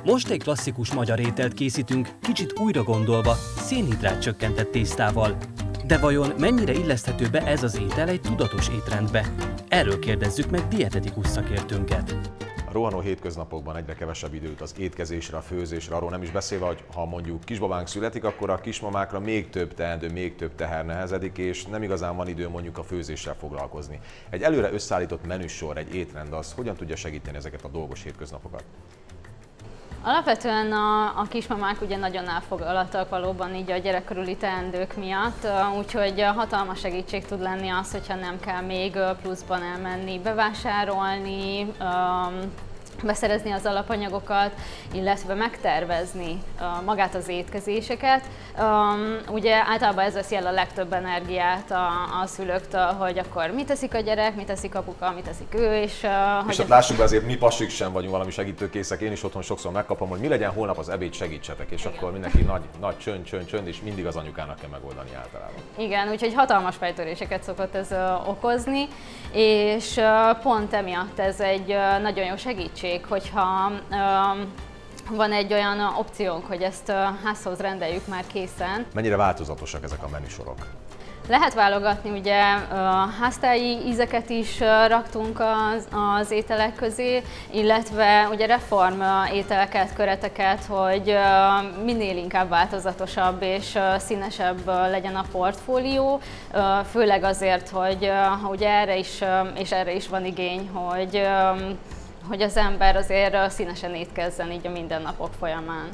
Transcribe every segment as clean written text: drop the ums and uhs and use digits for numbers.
Most egy klasszikus magyar ételt készítünk, kicsit újra gondolva, szénhidrát csökkentett tésztával. De vajon mennyire illeszthető be ez az étel egy tudatos étrendbe? Erről kérdezzük meg dietetikus szakértőnket. A rohanó hétköznapokban egyre kevesebb időt az étkezésre, a főzésre, arról nem is beszélve, hogy ha mondjuk kisbabánk születik, akkor a kismamákra még több teendő, még több teher nehezedik, és nem igazán van idő mondjuk a főzéssel foglalkozni. Egy előre összeállított menüsor, egy étrend az hogyan tudja segíteni ezeket a dolgos hétköznapokat? Alapvetően a kismamák ugye nagyon elfoglaltak valóban így a gyerek körüli teendők miatt, úgyhogy hatalmas segítség tud lenni az, hogyha nem kell még pluszban elmenni bevásárolni, beszerezni az alapanyagokat, illetve megtervezni magát az étkezéseket. Ugye általában ez veszi el a legtöbb energiát a szülőktől, hogy akkor mit teszik a gyerek, mit teszik apuka, mit teszik ő, és ott lássuk be, azért mi pasik sem vagyunk valami segítőkészek. Én is otthon sokszor megkapom, hogy mi legyen holnap az ebéd, segítsetek, és igen. Akkor mindenki nagy csönd, és mindig az anyukának kell megoldani általában. Igen, úgyhogy hatalmas fejtöréseket szokott ez okozni, és pont emiatt ez egy nagyon jó segítség, hogyha van egy olyan opciónk, hogy ezt házhoz rendeljük már készen. Mennyire változatosak ezek a menüsorok? Lehet válogatni, ugye háztáji ízeket is raktunk az ételek közé, illetve ugye reform ételeket, köreteket, hogy minél inkább változatosabb és színesebb legyen a portfólió, főleg azért, hogy ugye erre is van igény, hogy az ember azért színesen étkezzen így a mindennapok folyamán.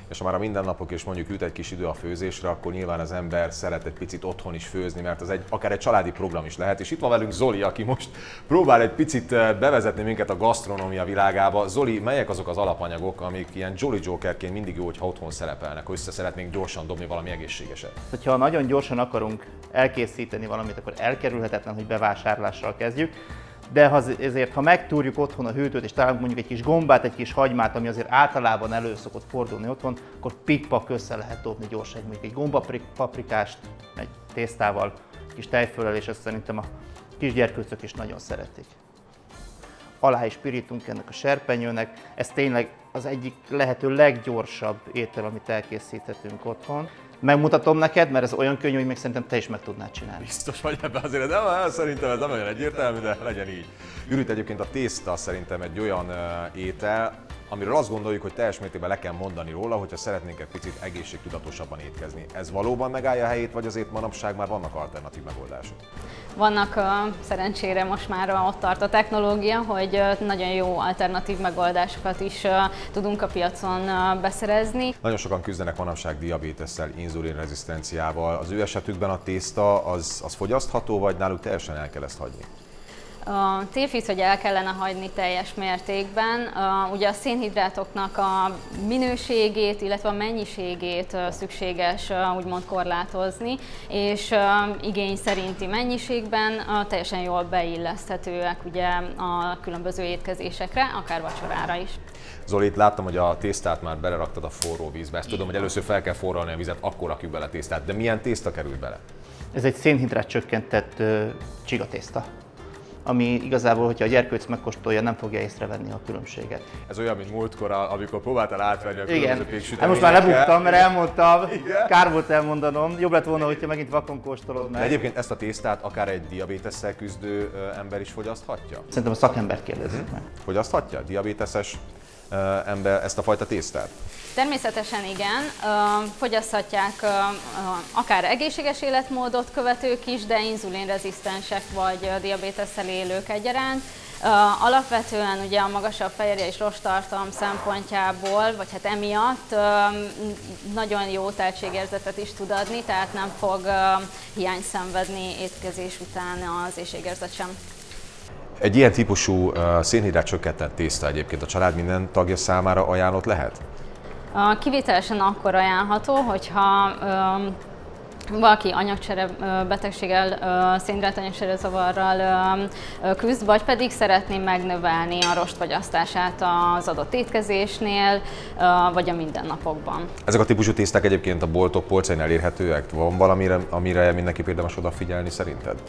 És ha már a mindennapok és mondjuk jut egy kis idő a főzésre, akkor nyilván az ember szeret egy picit otthon is főzni, mert az akár egy családi program is lehet. És itt van velünk Zoli, aki most próbál egy picit bevezetni minket a gasztronómia világába. Zoli, melyek azok az alapanyagok, amik ilyen Jolly Jokerként mindig jó, hogyha otthon szerepelnek, hogy össze szeretnénk gyorsan dobni valami egészségeset? Ha nagyon gyorsan akarunk elkészíteni valamit, akkor elkerülhetetlen, hogy bevásárlással kezdjük. De ezért, ha megtúrjuk otthon a hűtőt, és találunk mondjuk egy kis gombát, egy kis hagymát, ami azért általában elő szokott fordulni otthon, akkor pikpak össze lehet dobni gyorsan mondjuk egy gombapaprikást, egy tésztával, egy kis tejföllel, és ezt szerintem a kisgyerkőcök is nagyon szeretik. Alá is pirítunk ennek a serpenyőnek, ez tényleg az egyik lehető leggyorsabb étel, amit elkészíthetünk otthon. Megmutatom neked, mert ez olyan könnyű, hogy még szerintem te is meg tudnád csinálni. Biztos vagy ebben azért, de szerintem ez nem olyan egyértelmű, de legyen így. Ürült egyébként a tészta szerintem egy olyan étel, amiről azt gondoljuk, hogy teljes mértékben le kell mondani róla, hogyha szeretnénk egy picit egészségtudatosabban étkezni. Ez valóban megállja a helyét, vagy azért manapság már vannak alternatív megoldások? Vannak, szerencsére most már ott tart a technológia, hogy nagyon jó alternatív megoldásokat is tudunk a piacon beszerezni. Nagyon sokan küzdenek manapság diabétesszel, inzulinrezisztenciával. Az ő esetükben a tészta az fogyasztható, vagy náluk teljesen el kell ezt hagyni? Tévhisz, hogy el kellene hagyni teljes mértékben. Ugye a szénhidrátoknak a minőségét, illetve a mennyiségét szükséges úgymond korlátozni, és igény szerinti mennyiségben teljesen jól beilleszthetőek ugye a különböző étkezésekre, akár vacsorára is. Zoli, itt láttam, hogy a tésztát már beleraktad a forró vízbe. Ezt tudom, hogy először fel kell forralni a vizet, akkor rakjuk bele a tésztát. De milyen tészta került bele? Ez egy szénhidrát csökkentett csigatészta, ami igazából, hogyha a gyerkőc megkóstolja, nem fogja észrevenni a különbséget. Ez olyan, mint múltkor, amikor próbáltál átvenni a különböző péksüteményekkel. Hát most már lebuktam, mert elmondtam, kár volt elmondanom. Jobb lett volna, hogyha megint vakon kóstolod meg. De egyébként ezt a tésztát akár egy diabétesszel küzdő ember is fogyaszthatja? Szerintem a szakembert kérdezzük meg. Fogyaszthatja diabéteses ember ezt a fajta tésztát? Természetesen igen, fogyaszthatják akár egészséges életmódot követők is, de inzulinrezisztensek vagy diabétesszel élők egyaránt. Alapvetően ugye a magasabb fehérje és rosttartalom szempontjából, vagy hát emiatt nagyon jó teltségérzetet is tud adni, tehát nem fog hiányt szenvedni étkezés után az éhségérzet sem. Egy ilyen típusú szénhidrát csökkentett tészta egyébként a család minden tagja számára ajánlott lehet? Kivételesen akkor ajánlható, hogyha valaki anyagcsere betegséggel, szénhidrát anyagcsere zavarral küzd, vagy pedig szeretné megnövelni a rostfogyasztását az adott étkezésnél, vagy a mindennapokban. Ezek a típusú tészták egyébként a boltok polcain elérhetőek? Van valamire, amire mindenképp érdemes odafigyelni szerinted?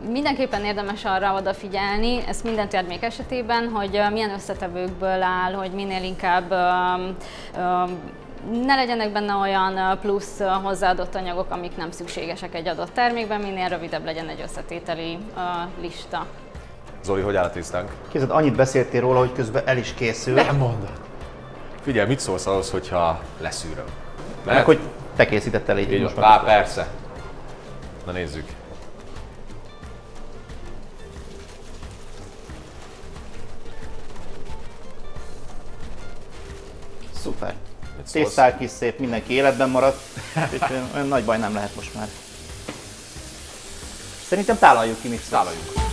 Mindenképpen érdemes arra odafigyelni, ezt minden termék esetében, hogy milyen összetevőkből áll, hogy minél inkább ne legyenek benne olyan plusz hozzáadott anyagok, amik nem szükségesek egy adott termékben, minél rövidebb legyen egy összetételi lista. Zoli, hogy áll a tésztánk? Képzeld, annyit beszéltél róla, hogy közben el is készül. Nem mondod. Figyelj, mit szólsz ahhoz, hogyha leszűröm? Meg hogy te készítettel így. Így most van. Persze. Na nézzük. Szuper. Mit szólsz? Tésztál kis szép, mindenki életben maradt, és olyan nagy baj nem lehet most már. Szerintem tálaljuk ki, mit szólsz? Tálaljuk.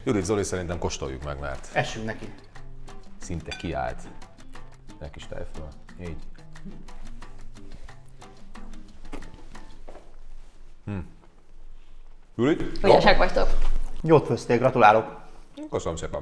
Judit, Zoli, szerintem kóstoljuk meg, mert Essünk neki. szinte kiállt. Neki is tej föl. Így. Judit? Ügyesek vagytok. Jót főztél, gratulálok. Köszönöm szépen.